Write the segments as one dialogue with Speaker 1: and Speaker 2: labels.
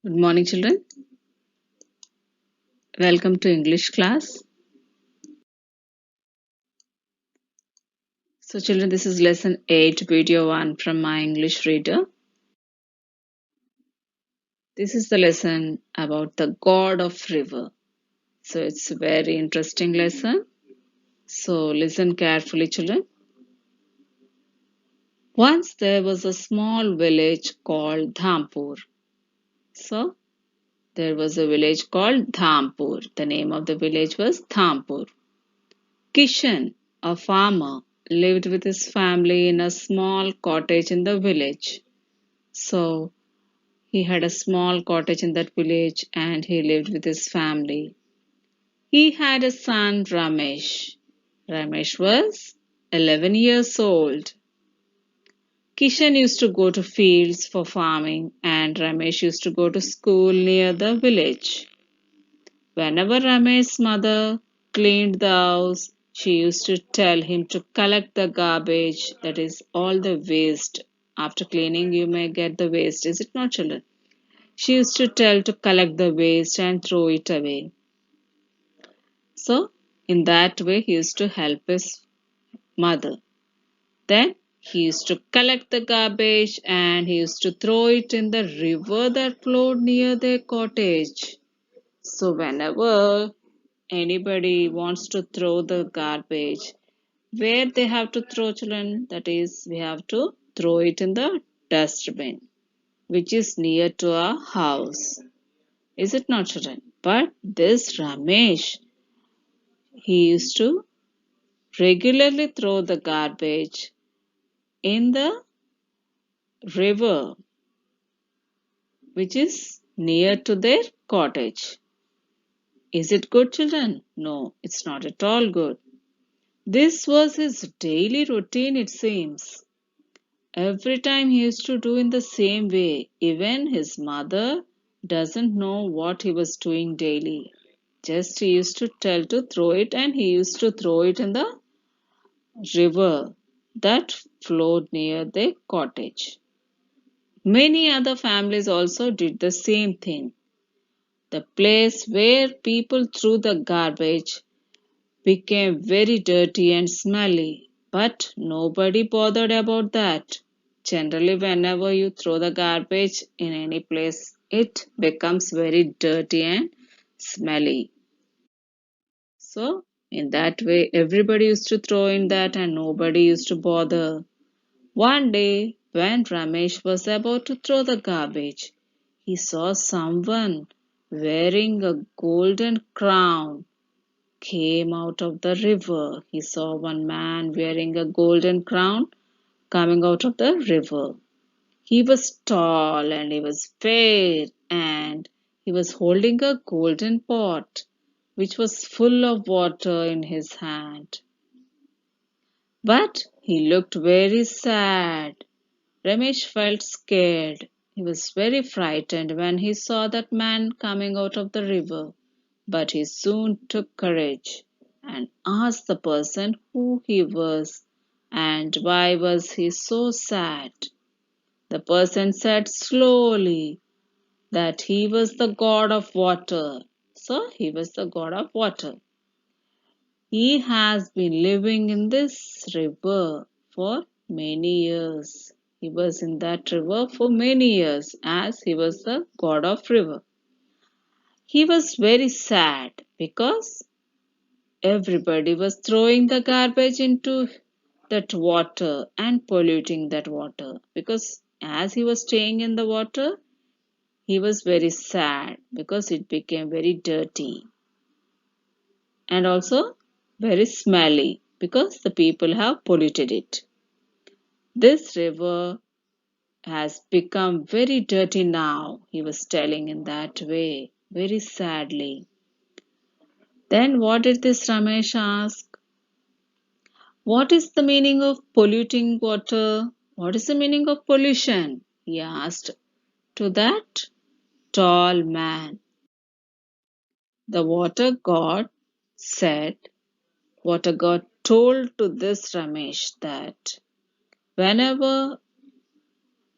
Speaker 1: Good morning, children. Welcome to English class. So, children, this is lesson 8, video 1 from my English reader. This is the lesson about the god of river. So, it's a very interesting lesson. So, listen carefully, children. Once there was a small village called Dhampur. So, there was a village called Dhampur. The name of the village was Dhampur. Kishan, a farmer, lived with his family in a small cottage in the village. So he had a small cottage in that village and he lived with his family. He had a son, Ramesh. Ramesh was 11 years old. Kishan used to go to fields for farming and Ramesh used to go to school near the village. Whenever Ramesh's mother cleaned the house, she used to tell him to collect the garbage, that is, all the waste. After cleaning, you may get the waste, is it not, children? She used to tell to collect the waste and throw it away. So, in that way, he used to help his mother. Then, he used to collect the garbage and he used to throw it in the river that flowed near their cottage. So, whenever anybody wants to throw the garbage, where they have to throw, children? That is, we have to throw it in the dustbin, which is near to our house. Is it not, children? But this Ramesh, he used to regularly throw the garbage in the river, which is near to their cottage. Is it good, children? No, it's not at all good. This was his daily routine, it seems. Every time he used to do in the same way. Even his mother doesn't know what he was doing daily. Just he used to tell to throw it and he used to throw it in the river that flowed near their cottage. Many other families also did the same thing. The place where people threw the garbage became very dirty and smelly, but nobody bothered about that. Generally, whenever you throw the garbage in any place, it becomes very dirty and smelly. So, in that way, everybody used to throw in that and nobody used to bother. One day, when Ramesh was about to throw the garbage, he saw someone wearing a golden crown came out of the river. He saw one man wearing a golden crown coming out of the river. He was tall and he was fair and he was holding a golden pot which was full of water in his hand. But he looked very sad. Ramesh felt scared. He was very frightened when he saw that man coming out of the river. But he soon took courage and asked the person who he was and why was he so sad. The person said slowly that he was the god of water. So he was the god of water. He has been living in this river for many years. He was in that river for many years as he was the god of river. He was very sad because everybody was throwing the garbage into that water and polluting that water. Because as he was staying in the water, he was very sad because it became very dirty and also very smelly because the people have polluted it. This river has become very dirty now, he was telling in that way, very sadly. Then what did this Ramesh ask? What is the meaning of polluting water? What is the meaning of pollution? He asked to that tall man. The water god said, Water god told to this Ramesh that whenever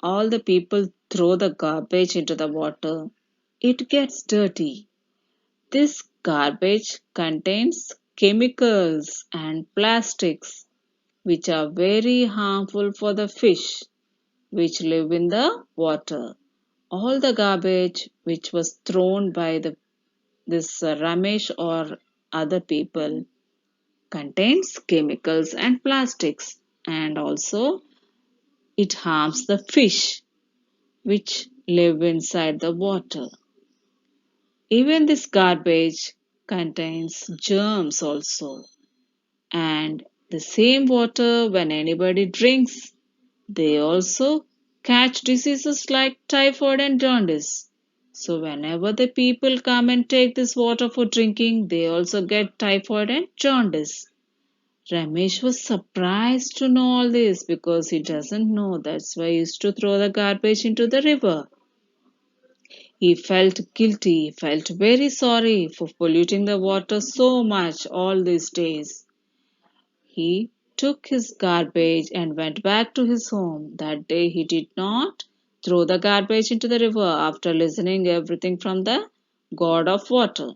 Speaker 1: all the people throw the garbage into the water, it gets dirty. This garbage contains chemicals and plastics which are very harmful for the fish which live in the water. All the garbage which was thrown by this Ramesh or other people contains chemicals and plastics, and also it harms the fish which live inside the water. Even this garbage contains germs also, and the same water when anybody drinks, they also catch diseases like typhoid and jaundice. So whenever the people come and take this water for drinking, they also get typhoid and jaundice. Ramesh was surprised to know all this because he doesn't know. That's why he used to throw the garbage into the river. He felt guilty, he felt very sorry for polluting the water so much all these days. He took his garbage and went back to his home. That day he did not throw the garbage into the river after listening everything from the god of water.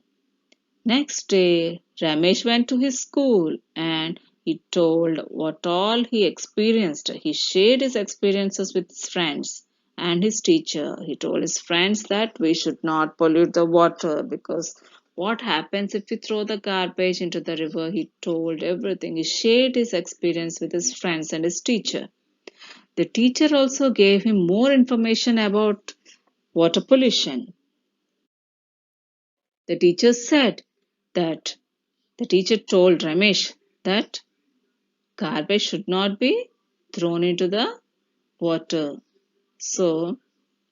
Speaker 1: Next day, Ramesh went to his school and he told what all he experienced. He shared his experiences with his friends and his teacher. He told his friends that we should not pollute the water because what happens if we throw the garbage into the river? He told everything. He shared his experience with his friends and his teacher. The teacher also gave him more information about water pollution. The teacher said that The teacher told Ramesh that garbage should not be thrown into the water. So,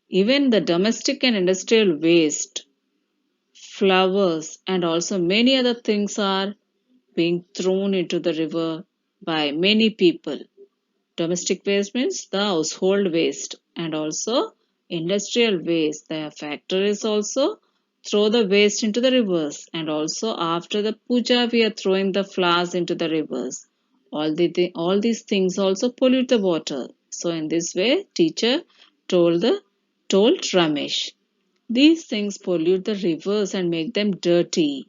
Speaker 1: even the domestic and industrial waste, flowers, and also many other things are being thrown into the river by many people. Domestic waste means the household waste, and also industrial waste. The factories also throw the waste into the rivers, and also after the puja we are throwing the flowers into the rivers. All these things also pollute the water. So in this way, teacher told the told Ramesh, these things pollute the rivers and make them dirty.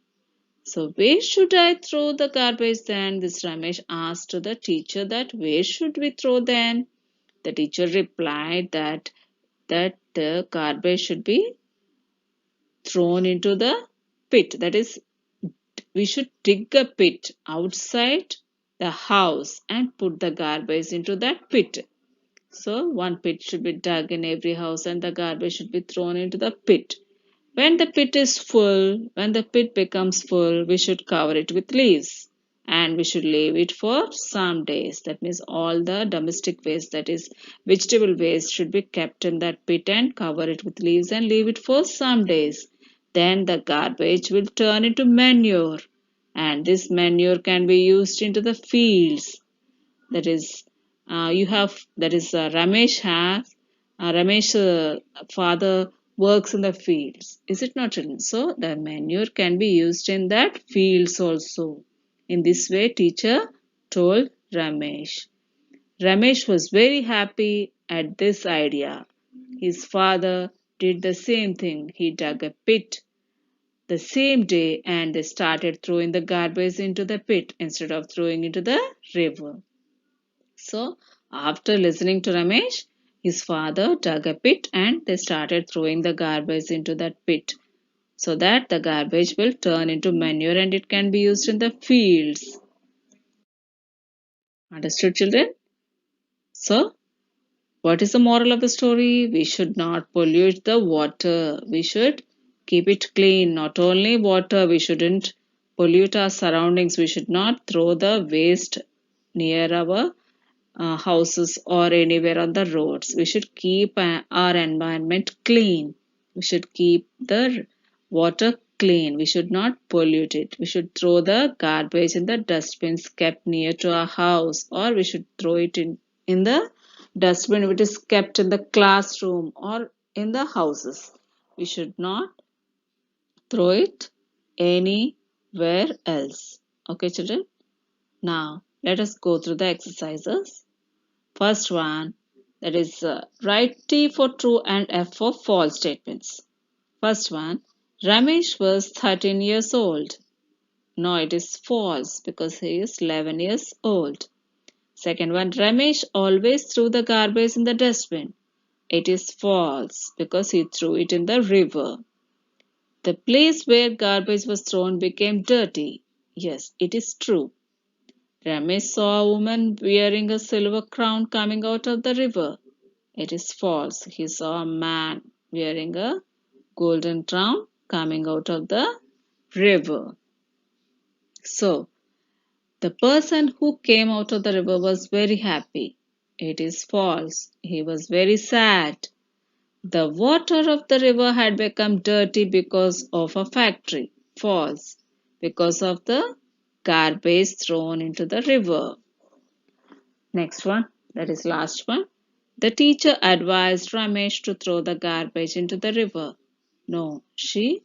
Speaker 1: So where should I throw the garbage then? This Ramesh asked to the teacher that where should we throw then? The teacher replied that the garbage should be thrown into the pit. That is, we should dig a pit outside the house and put the garbage into that pit. So one pit should be dug in every house and the garbage should be thrown into the pit. When the pit becomes full, we should cover it with leaves and we should leave it for some days. That means all the domestic waste, that is vegetable waste, should be kept in that pit and cover it with leaves and leave it for some days. Then the garbage will turn into manure and this manure can be used into the fields. That is you have that is Ramesh father works in the fields, is it not written? So the manure can be used in that fields also. In this way teacher told Ramesh was very happy at this idea. His father did the same thing. He dug a pit the same day and they started throwing the garbage into the pit instead of throwing into the river. So, after listening to Ramesh, his father dug a pit and they started throwing the garbage into that pit so that the garbage will turn into manure and it can be used in the fields. Understood, children? So, what is the moral of the story? We should not pollute the water. We should keep it clean. Not only water, we shouldn't pollute our surroundings. We should not throw the waste near our houses or anywhere on the roads. We should keep our environment clean. We should keep the water clean. We should not pollute it. We should throw the garbage in the dustbins kept near to our house, or we should throw it in the dustbin which is kept in the classroom or in the houses. We should not throw it anywhere else. Okay, children? Now, let us go through the exercises. First one, that is write T for true and F for false statements. First one, Ramesh was 13 years old. No, it is false because he is 11 years old. Second one, Ramesh always threw the garbage in the dustbin. It is false because he threw it in the river. The place where garbage was thrown became dirty. Yes, it is true. Ramesh saw a woman wearing a silver crown coming out of the river. It is false. He saw a man wearing a golden crown coming out of the river. So, the person who came out of the river was very happy. It is false. He was very sad. The water of the river had become dirty because of a factory. False. Because of the garbage thrown into the river. Next one, that is last one. The teacher advised Ramesh to throw the garbage into the river. No, she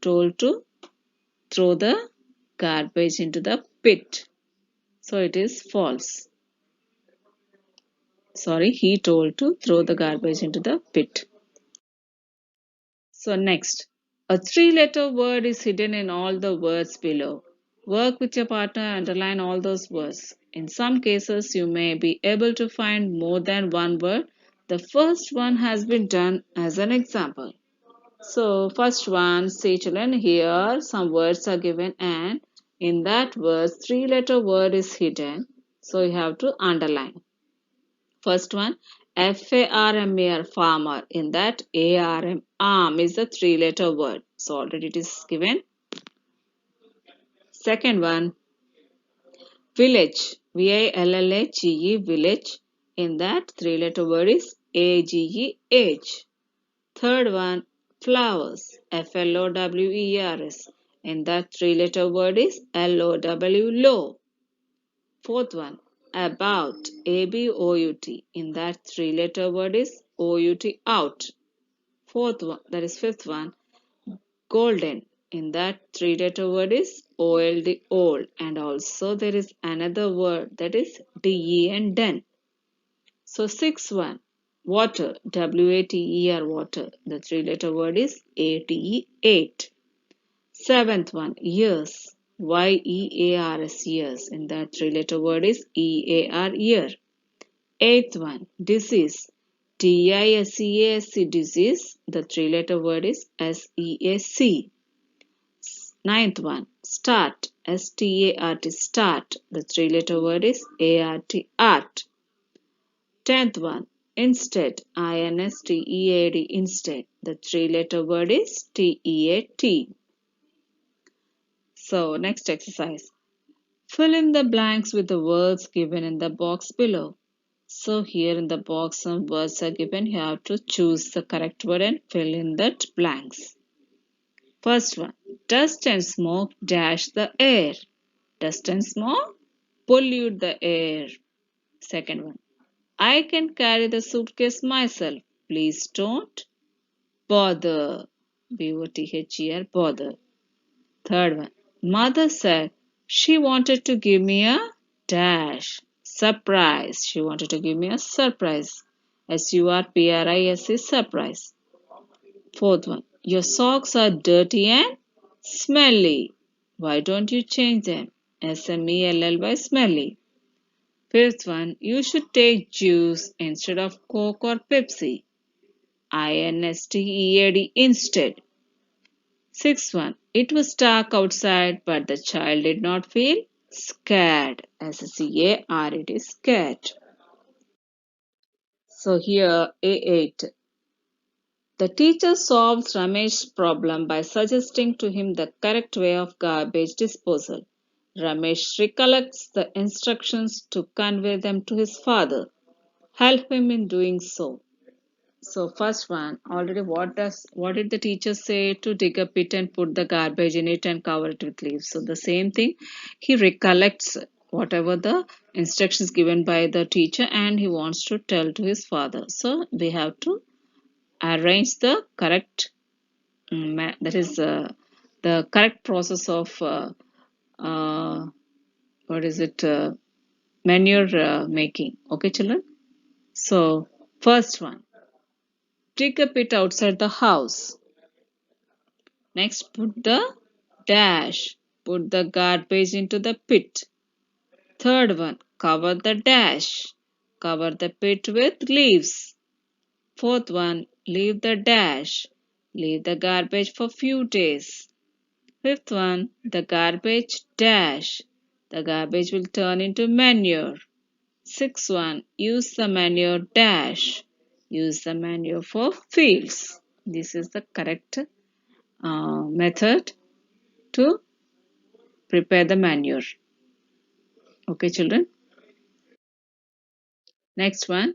Speaker 1: told to throw the garbage into the pit. So it is false. Sorry, he told to throw the garbage into the pit. So next, a three-letter word is hidden in all the words below. Work with your partner and underline all those words. In some cases, you may be able to find more than one word. The first one has been done as an example. So first one, see children, here some words are given and in that word, three-letter word is hidden. So you have to underline. First one, FARMAR, farmer. In that ARM, arm is a three-letter word. So already it is given. Second one, village. VILLAGE, village. In that three-letter word is AGE, Third one, flowers. FLOWERS. In that three-letter word is LOW, low. Fourth one, about. ABOUT. In that three-letter word is OUT, out. Fourth one, that is fifth one, golden. In that three-letter word is OLD, old. And also there is another word that is DEN, den. So sixth one, water. WATER, water. The three-letter word is ATE, eight. Seventh one, years. YEARS, years. In that three-letter word is EAR, year. Eighth one, disease. DISEASC, disease. The three-letter word is SEAC. Ninth one, start. START, start. The three-letter word is ART, art. Tenth one, instead. INSTEAD, instead. The three-letter word is TEAT. So, next exercise. Fill in the blanks with the words given in the box below. So here in the box some words are given. You have to choose the correct word and fill in that blanks. First one, dust and smoke dash the air. Dust and smoke pollute the air. Second one, I can carry the suitcase myself. Please don't bother. BOTHER, bother. Third one, mother said she wanted to give me a dash. Surprise. She wanted to give me a surprise. SURPRISE, surprise. Fourth one, your socks are dirty and smelly. Why don't you change them? SMELLY, smelly. Fifth one, you should take juice instead of Coke or Pepsi. INSTEAD, instead. Sixth one, it was dark outside, but the child did not feel scared. SCAR, it is scared. So here A8. The teacher solves Ramesh's problem by suggesting to him the correct way of garbage disposal. Ramesh recollects the instructions to convey them to his father. Help him in doing so. So first one, already what did the teacher say? To dig a pit and put the garbage in it and cover it with leaves. So the same thing, he recollects whatever the instructions given by the teacher and he wants to tell to his father. So we have to arrange the correct that is the correct process of uh, what is it manure making. Okay, children. So first one, dig a pit outside the house. Next, put the dash. Put the garbage into the pit. Third one, cover the dash. Cover the pit with leaves. Fourth one, leave the dash. Leave the garbage for few days. Fifth one, the garbage dash. The garbage will turn into manure. Sixth one, use the manure dash. Use the manure for fields. This is the correct method to prepare the manure. Okay, children. Next one.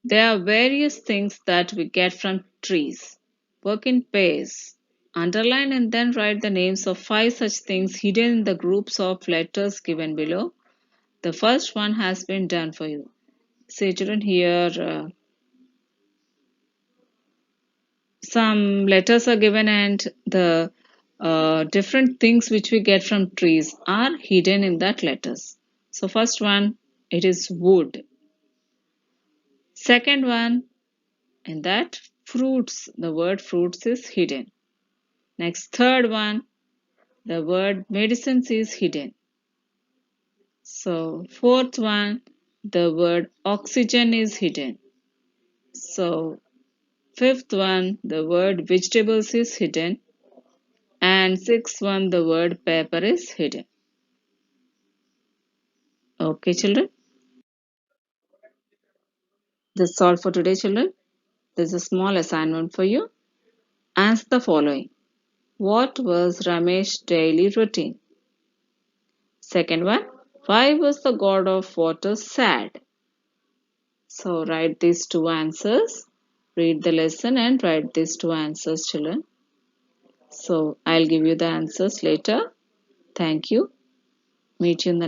Speaker 1: There are various things that we get from trees. Work in pairs. Underline and then write the names of 5 such things hidden in the groups of letters given below. The first one has been done for you. Say, children, here some letters are given, and the different things which we get from trees are hidden in that letters. So, first one, it is wood. Second one, in that fruits, the word fruits is hidden. Next, third one, the word medicines is hidden. So, fourth one, the word oxygen is hidden. So, fifth one, the word vegetables is hidden. And sixth one, the word paper is hidden. Okay, children. That's all for today, children. There's a small assignment for you. Answer the following. What was Ramesh's daily routine? Second one, why was the god of water sad? So write these two answers. Read the lesson and write these two answers, children. So I'll give you the answers later. Thank you. Meet you in the